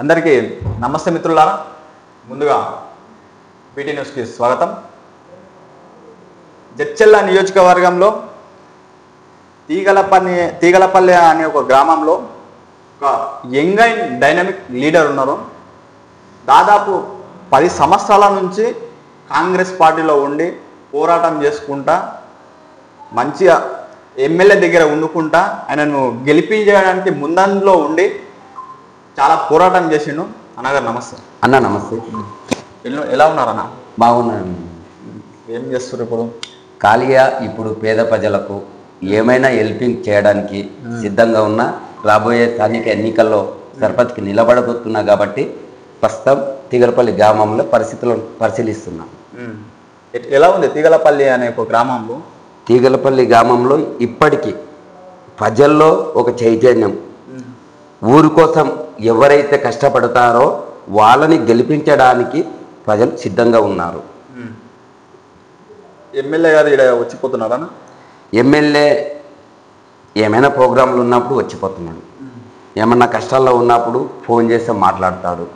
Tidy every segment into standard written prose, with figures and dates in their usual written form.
అందరికీ నమస్తే మిత్రులారా. ముందుగా పీటీ న్యూస్కి స్వాగతం. జడ్చర్ల నియోజకవర్గంలో తీగలపల్లి అనే ఒక గ్రామంలో ఒక యంగ్ అండ్ డైనమిక్ లీడర్ ఉన్నారు. దాదాపు 10 సంవత్సరాల నుంచి కాంగ్రెస్ పార్టీలో ఉండి పోరాటం చేసుకుంటా మంచిగా ఎమ్మెల్యే దగ్గర ఉండుకుంటా ఆయనను గెలిపించడానికి ముందంలో ఉండి చాలా పోరాటం చేసిండు. అన్నగారు నమస్తే. అన్న నమస్తే. ఎలా ఉన్నారన్న? బాగున్నాను. ఏం చేస్తారు ఇప్పుడు? ఖాళీగా ఇప్పుడు పేద ప్రజలకు ఏమైనా హెల్పింగ్ చేయడానికి సిద్ధంగా ఉన్నా. రాబోయే స్థానిక ఎన్నికల్లో సర్పంచ్కి నిలబడబోతున్నా కాబట్టి ప్రస్తుతం తీగలపల్లి గ్రామంలో పరిస్థితులను పరిశీలిస్తున్నా. ఎలా ఉంది తీగలపల్లి అనే ఒక గ్రామంలో? తీగలపల్లి గ్రామంలో ఇప్పటికీ ప్రజల్లో ఒక చైతన్యం, ఊరి కోసం ఎవరైతే కష్టపడతారో వాళ్ళని గెలిపించడానికి ప్రజలు సిద్ధంగా ఉన్నారు. ఎమ్మెల్యే గారు ఇక్కడ వచ్చిపోతున్నారా? ఎమ్మెల్యే ఏమైనా ప్రోగ్రాంలు ఉన్నప్పుడు వచ్చిపోతున్నాడు, ఏమన్నా కష్టాల్లో ఉన్నప్పుడు ఫోన్ చేస్తే మాట్లాడతాడు.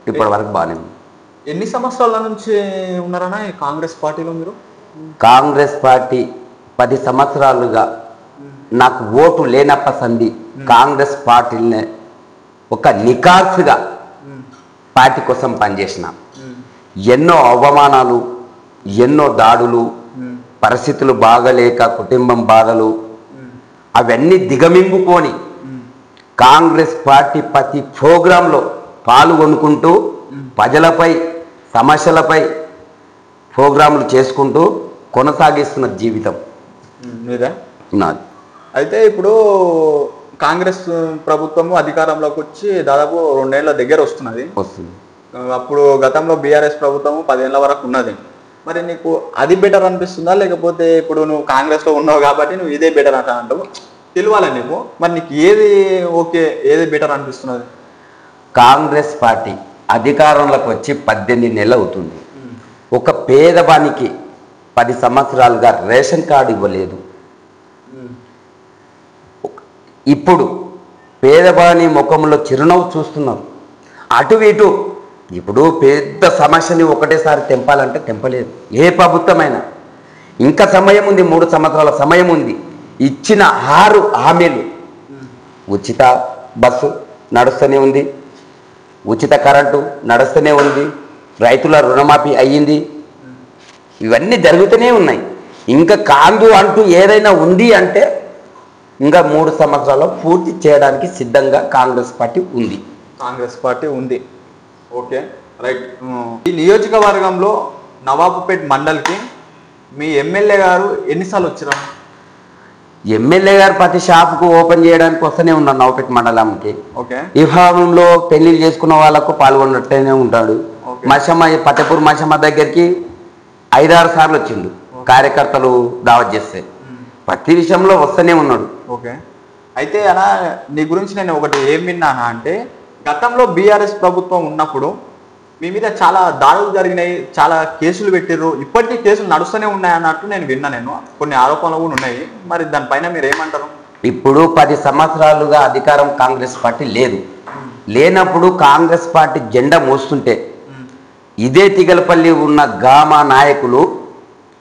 ఇప్పటి వరకు బాగానే ఉంది. ఎన్ని సంవత్సరాల నుంచి ఉన్నారన్నా ఈ కాంగ్రెస్ పార్టీలో మీరు? కాంగ్రెస్ పార్టీ 10 సంవత్సరాలుగా నాకు ఓటు లేనప్ప సంధి కాంగ్రెస్ పార్టీనే ఒక నికార్సుగా పార్టీ కోసం పనిచేసిన. ఎన్నో అవమానాలు, ఎన్నో దాడులు, పరిస్థితులు బాగలేక కుటుంబం బాధలు అవన్నీ దిగమింగుకొని కాంగ్రెస్ పార్టీ ప్రతి ప్రోగ్రాంలో పాల్గొనుకుంటూ ప్రజలపై సమస్యలపై ప్రోగ్రాంలు చేసుకుంటూ కొనసాగిస్తున్న జీవితం మీదా నాది. అయితే ఇప్పుడు కాంగ్రెస్ ప్రభుత్వము అధికారంలోకి వచ్చి దాదాపు 2 ఏళ్ల దగ్గర వస్తుంది. అప్పుడు గతంలో బీఆర్ఎస్ ప్రభుత్వము 10 ఏళ్ల వరకు ఉన్నది. మరి నీకు అది బెటర్ అనిపిస్తుందా, లేకపోతే ఇప్పుడు నువ్వు కాంగ్రెస్లో ఉన్నావు కాబట్టి నువ్వు ఇదే బెటర్ అంటావు? తెలియాలి నీకు. మరి నీకు ఏది ఓకే, ఏది బెటర్ అనిపిస్తున్నది? కాంగ్రెస్ పార్టీ అధికారంలోకి వచ్చి 18 నెలలు అవుతుంది. ఒక పేదవానికి 10 సంవత్సరాలుగా రేషన్ కార్డు ఇవ్వలేదు. ఇప్పుడు పేదవాని ముఖంలో చిరునవ్వు చూస్తున్నారు. అటు ఇటు ఇప్పుడు పెద్ద సమస్యని ఒకటేసారి తెంపాలంటే తెంపలేదు ఏ ప్రభుత్వమైనా. ఇంకా సమయం ఉంది, 3 సంవత్సరాల సమయం ఉంది. ఇచ్చిన 6 హామీలు, ఉచిత బస్సు నడుస్తూనే ఉంది, ఉచిత కరెంటు నడుస్తూనే ఉంది, రైతుల రుణమాఫీ అయ్యింది, ఇవన్నీ జరుగుతూనే ఉన్నాయి. ఇంకా కాందు అంటూ ఏదైనా ఉంది అంటే ఇంకా 3 సంవత్సరాల్లో పూర్తి చేయడానికి సిద్ధంగా కాంగ్రెస్ పార్టీ ఉంది. కాంగ్రెస్ పార్టీ ఉంది. Okay, right. ఈ నియోజకవర్గంలో నవాబుపేట్ మండల్కి మీ ఎమ్మెల్యే గారు ఎన్నిసార్లు వచ్చారా? ఎమ్మెల్యే గారు ప్రతి షాపుకు ఓపెన్ చేయడానికి వస్తూనే ఉన్నారు నవాబుపేట్ మండలంకి. ఓకే. వివాహంలో పెళ్లిళ్ళు చేసుకున్న వాళ్ళకు పాల్గొన్నట్టునే ఉంటాడు. మషమ్మ పట్టపూర్ మషమ్మ దగ్గరికి 5-6 సార్లు వచ్చిండు కార్యకర్తలు దావత్ చేస్తే. ప్రతి విషయంలో వస్తూనే ఉన్నాడు. ఓకే. అయితే అలా నీ గురించి నేను ఒకటి ఏం విన్నానా అంటే, గతంలో బీఆర్ఎస్ ప్రభుత్వం ఉన్నప్పుడు మీ మీద చాలా దాడులు జరిగినాయి, చాలా కేసులు పెట్టిర్రు, ఇప్పటికీ కేసులు నడుస్తూనే ఉన్నాయి అన్నట్టు నేను విన్నా. నేను కొన్ని ఆరోపణలు కూడా ఉన్నాయి. మరి దానిపైన మీరు ఏమంటారు? ఇప్పుడు 10 సంవత్సరాలుగా అధికారం కాంగ్రెస్ పార్టీ లేదు. లేనప్పుడు కాంగ్రెస్ పార్టీ జెండా మోస్తుంటే ఇదే తీగలపల్లి ఉన్న గ్రామ నాయకులు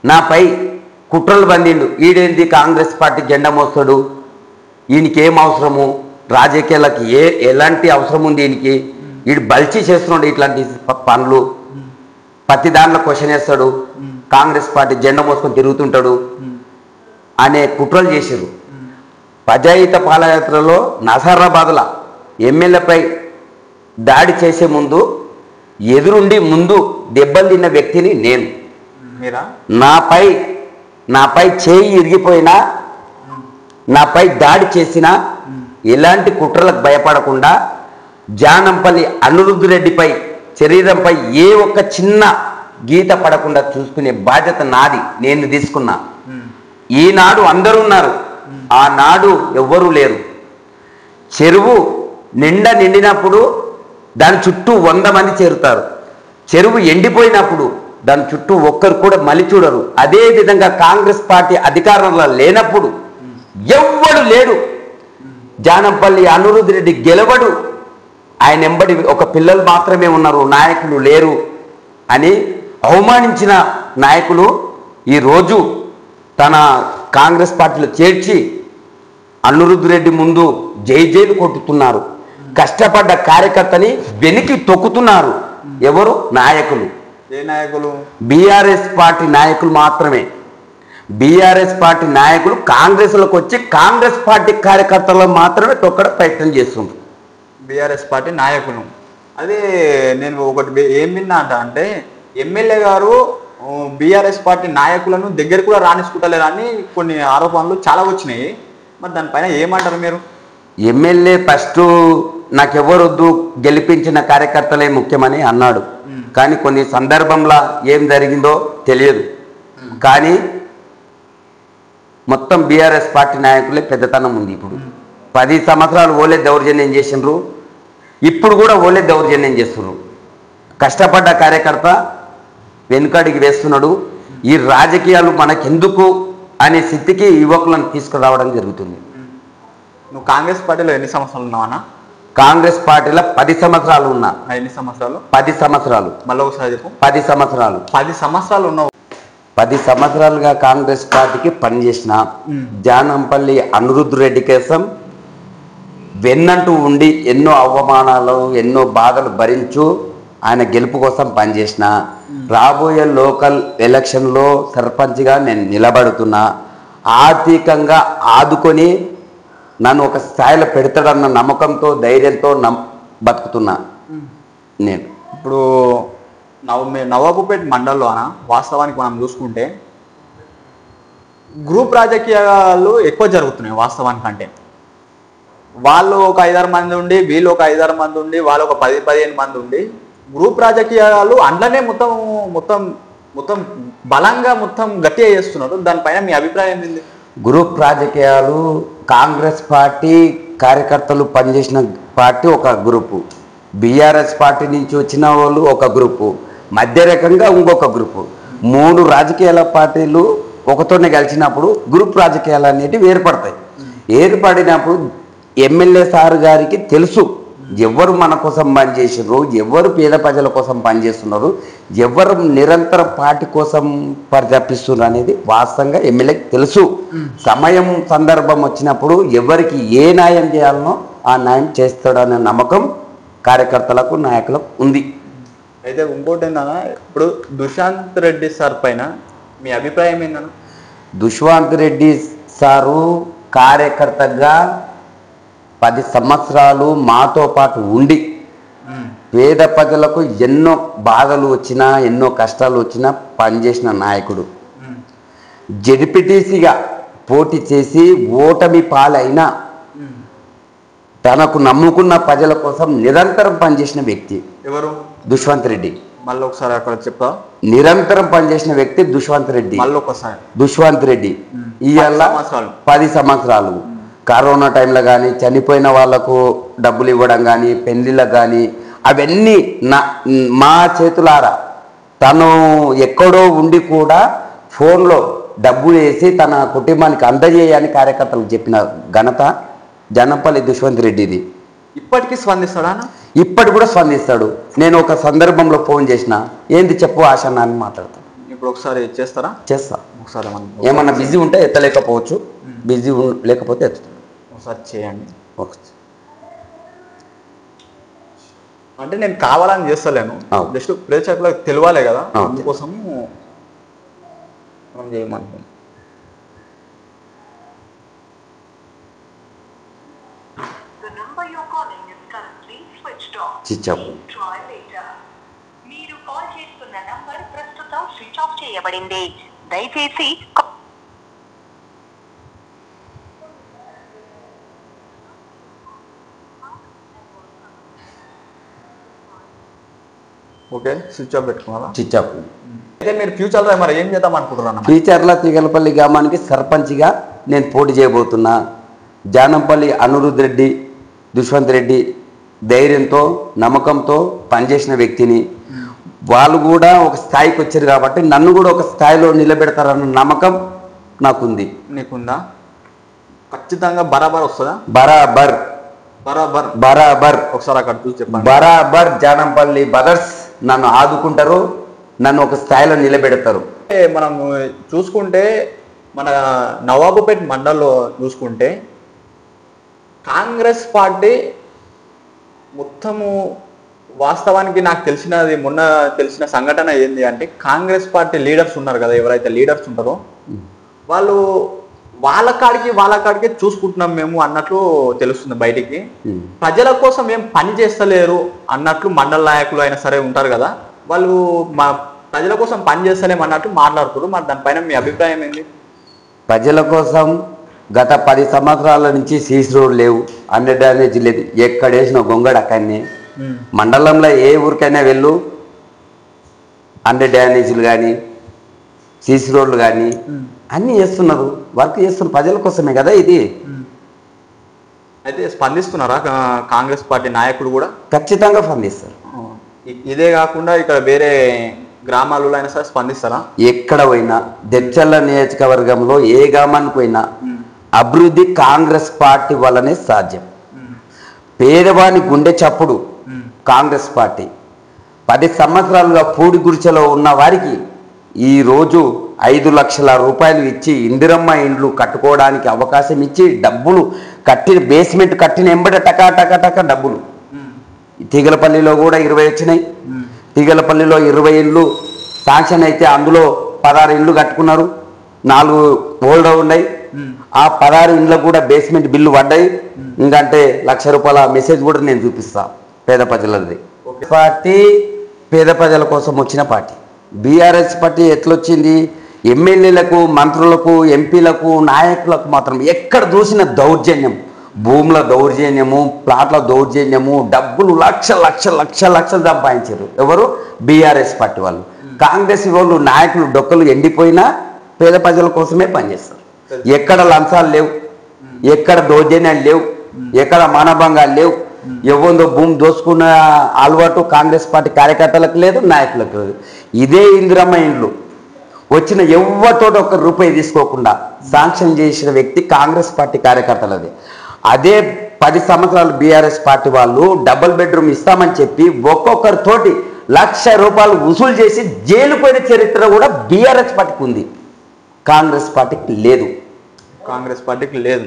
నాపై కుట్రలు బందిండు. ఈడేంది కాంగ్రెస్ పార్టీ జెండా మోస్తాడు, ఈయనకి ఏం అవసరము, రాజకీయాలకు ఎలాంటి అవసరం ఉంది ఈయనకి, వీడు బల్చి చేస్తున్నాడు ఇట్లాంటి పనులు, ప్రతి దాంట్లో క్వశ్చన్ వేస్తాడు, కాంగ్రెస్ పార్టీ జెండా మోసుకొని తిరుగుతుంటాడు అనే కుట్రలు చేశారు. ప్రజాహిత పాదయాత్రలో నజరాబాద్ల ఎమ్మెల్యేపై దాడి చేసే ముందు ఎదురుండి ముందు దెబ్బలు తిన్న వ్యక్తిని నేను. నాపై చేయి ఇరిగిపోయినా, నాపై దాడి చేసినా ఎలాంటి కుట్రలకు భయపడకుండా జానంపల్లి అనిరుద్ధ్ రెడ్డిపై శరీరంపై ఏ ఒక్క చిన్న గీత పడకుండా చూసుకునే బాధ్యత నాది, నేను తీసుకున్నా. ఈనాడు అందరూ ఉన్నారు, ఆనాడు ఎవ్వరూ లేరు. చెరువు నిండినప్పుడు దాని చుట్టూ 100 మంది చేరుతారు. చెరువు ఎండిపోయినప్పుడు దాని చుట్టూ ఒక్కరు కూడా మలి చూడరు. అదేవిధంగా కాంగ్రెస్ పార్టీ అధికారంలో లేనప్పుడు ఎవ్వడు లేడు. జానంపల్లి అనిరుద్ధ్ రెడ్డి గెలవడు ఆయన వెంబడి ఒక పిల్లలు మాత్రమే ఉన్నారు, నాయకులు లేరు అని అవమానించిన నాయకులు ఈరోజు తన కాంగ్రెస్ పార్టీలో చేర్చి అనిరుద్ధ్ రెడ్డి ముందు జైలు కొట్టుతున్నారు. కష్టపడ్డ కార్యకర్తని వెనక్కి తొక్కుతున్నారు. ఎవరు? నాయకులు. ఏ నాయకులు? బీఆర్ఎస్ పార్టీ నాయకులు మాత్రమే. బీఆర్ఎస్ పార్టీ నాయకులు కాంగ్రెస్లోకి వచ్చి కాంగ్రెస్ పార్టీ కార్యకర్తలు మాత్రమే తొక్కడ ప్రయత్నం చేస్తున్నారు. బీఆర్ఎస్ పార్టీ నాయకులు. అదే నేను ఒకటి ఏం విన్నా అంటే ఎమ్మెల్యే గారు బీఆర్ఎస్ పార్టీ నాయకులను దగ్గర కూడా రాణించుకుంటలేరు అని కొన్ని ఆరోపణలు చాలా వచ్చినాయి. మరి దానిపైన ఏమంటారు మీరు? ఎమ్మెల్యే ఫస్ట్ నాకెవరొద్దు, గెలిపించిన కార్యకర్తలే ముఖ్యమని అన్నాడు. కానీ కొన్ని సందర్భంలో ఏం జరిగిందో తెలియదు. కానీ మొత్తం బీఆర్ఎస్ పార్టీ నాయకులే పెద్దతనం ఉంది. ఇప్పుడు 10 సంవత్సరాలు ఓలే దౌర్జన్యం చేసిండ్రు, ఇప్పుడు కూడా ఓలే దౌర్జన్యం చేస్తున్నారు. కష్టపడ్డ కార్యకర్త వెనుకడికి వేస్తున్నాడు. ఈ రాజకీయాలు మనకెందుకు అనే స్థితికి యువకులను తీసుకురావడం జరుగుతుంది. నువ్వు కాంగ్రెస్ పార్టీలో ఎన్ని సంవత్సరాలు ఉన్నావన్నా? కాంగ్రెస్ పార్టీలో 10 సంవత్సరాలు ఉన్నా. ఎన్ని సంవత్సరాలు? 10 సంవత్సరాలు. మళ్ళీ ఒకసారి చెప్పు. 10 సంవత్సరాలు. 10 సంవత్సరాలు ఉన్నావు. 10 సంవత్సరాలుగా కాంగ్రెస్ పార్టీకి పనిచేసిన జానంపల్లి అనిరుద్ధ్ రెడ్డి కోసం వెన్నంటూ ఉండి ఎన్నో అవమానాలు, ఎన్నో బాధలు భరించు ఆయన గెలుపు కోసం పనిచేసిన. రాబోయే లోకల్ ఎలక్షన్లో సర్పంచ్గా నేను నిలబడుతున్నా. ఆర్థికంగా ఆదుకొని నన్ను ఒక స్థాయిలో పెడతాడన్న నమ్మకంతో, ధైర్యంతో బతుకుతున్నా నేను. ఇప్పుడు నవాబుపేట మండలంలో వాస్తవానికి మనం చూసుకుంటే గ్రూప్ రాజకీయాలు ఎక్కువ జరుగుతున్నాయి వాస్తవానికి. అంటే వాళ్ళు ఒక 5-6 మంది ఉండి, వీళ్ళు ఒక 5-6 మంది ఉండి, వాళ్ళు ఒక 10-15 మంది ఉండి గ్రూప్ రాజకీయాలు అందులోనే మొత్తం మొత్తం మొత్తం బలంగా మొత్తం గట్టిగా చేస్తున్నారు. దానిపైన మీ అభిప్రాయం ఏంది? గ్రూప్ రాజకీయాలు కాంగ్రెస్ పార్టీ కార్యకర్తలు పనిచేసిన పార్టీ ఒక గ్రూపు, బీఆర్ఎస్ పార్టీ నుంచి వచ్చిన వాళ్ళు ఒక గ్రూపు, మధ్య రకంగా ఇంకొక గ్రూపు. 3 రాజకీయాల పార్టీలు ఒకతోనే కలిసినప్పుడు గ్రూప్ రాజకీయాలు అనేటివి ఏర్పడతాయి. ఏర్పడినప్పుడు ఎమ్మెల్యే సార్ గారికి తెలుసు ఎవరు మన కోసం పనిచేసినారు, ఎవరు పేద ప్రజల కోసం పనిచేస్తున్నారు, ఎవరు నిరంతరం పార్టీ కోసం పరితపిస్తున్నారు అనేది వాస్తవంగా ఎమ్మెల్యేకి తెలుసు. సమయం సందర్భం వచ్చినప్పుడు ఎవరికి ఏ న్యాయం చేయాలనో ఆ న్యాయం చేస్తాడనే నమ్మకం కార్యకర్తలకు, నాయకులకు ఉంది. అయితే ఇంకోటి ఏంటన్నా, ఇప్పుడు దుశాంత్ రెడ్డి సార్ పైన మీ అభిప్రాయం ఏంటన్నా? దుష్వంత్ రెడ్డి సారు కార్యకర్తగా 10 సంవత్సరాలు మాతో పాటు ఉండి పేద ప్రజలకు ఎన్నో బాధలు వచ్చినా, ఎన్నో కష్టాలు వచ్చినా పనిచేసిన నాయకుడు. జెడ్పీటీసీగా పోటీ చేసి ఓటమి పాలైన తనకు నమ్ముకున్న ప్రజల కోసం నిరంతరం పనిచేసిన వ్యక్తి. ఎవరు? దుష్వంత్ రెడ్డి. మళ్ళీ ఒకసారి అక్కడ చెప్తా. నిరంతరం పనిచేసిన వ్యక్తి దుష్వంత్ రెడ్డి. మళ్ళీ ఒకసారి దుష్వంత్ రెడ్డి ఇవాళ 10 సంవత్సరాలు కరోనా టైంలో కానీ, చనిపోయిన వాళ్లకు డబ్బులు ఇవ్వడం కానీ, పెళ్లిళ్ళకు కానీ, అవన్నీ మా చేతులారా తను ఎక్కడో ఉండి కూడా ఫోన్లో డబ్బులు వేసి తన కుటుంబానికి అందజేయని కార్యకర్తలకు చెప్పిన ఘనత జనంపల్లి దుష్వంత్ రెడ్డిది. ఇప్పటికీ స్పందిస్తాడా? ఇప్పటి కూడా స్పందిస్తాడు. నేను ఒక సందర్భంలో ఫోన్ చేసిన, ఏంది చెప్పు ఆశ అని మాట్లాడతాను. ఇప్పుడు ఒకసారి చేస్తారా? చేస్తా. ఒకసారి ఏమన్నా బిజీ ఉంటే ఎత్తలేకపోవచ్చు, బిజీ లేకపోతే ఎత్తుతాను. ఒకసారి చేయండి. ఓకే. అంటే నేను కావాలని చేస్తలేను, జస్ట్ ప్రేక్షకులకు తెలియాలి కదా, అందుకోసము మనం చేయమంటున్నాం. మీరు కాల్ చేస్తున్న నంబర్ ప్రస్తుతం స్విచ్ ఆఫ్ చేయబడింది. దయచేసి ఓకే, స్విచ్ ఆఫ్ పెట్టుకోవాలా? Switch off. అయితే మీరు ఫ్యూచర్లో మరి ఏం చేద్దాం అనుకుంటున్నాను? ఫ్యూచర్లో తిగలపల్లి గ్రామానికి సర్పంచ్గా నేను పోటీ చేయబోతున్నా. జానంపల్లి అనిరుద్ధ్ రెడ్డి, దుష్వంత్ రెడ్డి ధైర్యంతో, నమ్మకంతో పనిచేసిన వ్యక్తిని. వాళ్ళు కూడా ఒక స్థాయికి వచ్చారు కాబట్టి నన్ను కూడా ఒక స్థాయిలో నిలబెడతారన్న నమ్మకం నాకుంది. నీకుందా? ఖచ్చితంగా బరాబర్ వస్తుందా? బరాబర్ బరాబర్ బరాబర్ ఒకసారి అక్కడ చూసి చెప్పండి. బరాబర్ జానంపల్లి బ్రదర్స్ నన్ను ఆదుకుంటారు, నన్ను ఒక స్థాయిలో నిలబెడతారు. మనం చూసుకుంటే మన నవాబుపేట్ మండల్లో చూసుకుంటే కాంగ్రెస్ పార్టీ మొత్తము వాస్తవానికి నాకు తెలిసినది మొన్న తెలిసిన సంఘటన ఏంది అంటే కాంగ్రెస్ పార్టీ లీడర్స్ ఉన్నారు కదా, ఎవరైతే లీడర్స్ ఉంటారో వాళ్ళు వాళ్ళ కాడికి చూసుకుంటున్నాం మేము అన్నట్లు తెలుస్తుంది బయటికి. ప్రజల కోసం ఏం పని చేస్తలేరు అన్నట్లు మండల నాయకులు అయినా సరే ఉంటారు కదా, వాళ్ళు మా ప్రజల కోసం పని చేస్తలేం అన్నట్లు మాట్లాడుతున్నారు. మరి దానిపైన మీ అభిప్రాయం ఏంటి? ప్రజల కోసం గత 10 సంవత్సరాల నుంచి సీసీ రోడ్ లేవు, అండర్ డ్యామేజ్ లేదు, ఎక్కడేసిన గొంగడు అక్కడనే. మండలంలో ఏ ఊరికైనా వెళ్ళు అండర్ డ్యామేజ్లు కానీ సీసీ రోడ్లు కానీ అన్నీ చేస్తున్నారు, వర్క్ చేస్తున్నారు, ప్రజల కోసమే కదా ఇది. అయితే స్పందిస్తున్నారా కాంగ్రెస్ పార్టీ నాయకులు కూడా? ఖచ్చితంగా స్పందిస్తారు. ఇదే కాకుండా ఇక్కడ వేరే గ్రామాలలో అయినా సరే స్పందిస్తారా? ఎక్కడ పోయినా దెచ్చల్ల నియోజకవర్గంలో ఏ గ్రామానికి పోయినా అభివృద్ధి కాంగ్రెస్ పార్టీ వల్లనే సాధ్యం. పేదవాని గుండె చప్పుడు కాంగ్రెస్ పార్టీ. 10 సంవత్సరాలుగా పూడి గుడిచెలో ఉన్న వారికి ఈరోజు 5 లక్షల రూపాయలు ఇచ్చి ఇందిరమ్మ ఇండ్లు కట్టుకోవడానికి అవకాశం ఇచ్చి డబ్బులు కట్టిన బేస్మెంట్ కట్టిన ఎంబడ టకా టకా టకా డబ్బులు. తీగలపల్లిలో కూడా 20 వచ్చినాయి. తీగలపల్లిలో 20 ఇండ్లు శాంక్షన్ అయితే అందులో 16 ఇండ్లు కట్టుకున్నారు, 4 హోల్డ్ ఉన్నాయి. ఆ 16 ఇండ్లకు కూడా బేస్మెంట్ బిల్లు పడ్డాయి. ఇంకంటే 1 లక్ష రూపాయల మెసేజ్ కూడా నేను చూపిస్తా పేద ప్రజలది. పార్టీ పేద ప్రజల కోసం వచ్చిన పార్టీ. BRS party ఎట్లొచ్చింది? ఎమ్మెల్యేలకు, మంత్రులకు, ఎంపీలకు, నాయకులకు మాత్రం ఎక్కడ చూసిన దౌర్జన్యం, భూముల దౌర్జన్యము, ప్లాట్ల దౌర్జన్యము, డబ్బులు లక్షలు సంపాదించారు. ఎవరు? బీఆర్ఎస్ పార్టీ వాళ్ళు. కాంగ్రెస్ వాళ్ళు నాయకులు డొక్కలు ఎండిపోయినా పేద ప్రజల కోసమే పనిచేస్తారు. ఎక్కడ లంచాలు లేవు, ఎక్కడ దౌర్జన్యాలు లేవు, ఎక్కడ మానభంగాలు లేవు. ఎవరిదో భూమి దోసుకున్న అలవాటు కాంగ్రెస్ పార్టీ కార్యకర్తలకు లేదు, నాయకులకు లేదు. ఇదే ఇందిరమ్మ ఇండ్లు వచ్చిన ఎవరితో ₹1 తీసుకోకుండా శాంక్షన్ చేసిన వ్యక్తి కాంగ్రెస్ పార్టీ కార్యకర్తలది. అదే 10 సంవత్సరాలు బీఆర్ఎస్ పార్టీ వాళ్ళు డబుల్ బెడ్రూమ్ ఇస్తామని చెప్పి ఒక్కొక్కరితోటి ₹1 లక్ష వసూలు చేసి జైలు పోయిన చరిత్ర కూడా బీఆర్ఎస్ పార్టీకి ఉంది, కాంగ్రెస్ పార్టీకి లేదు. కాంగ్రెస్ పార్టీకి లేదు.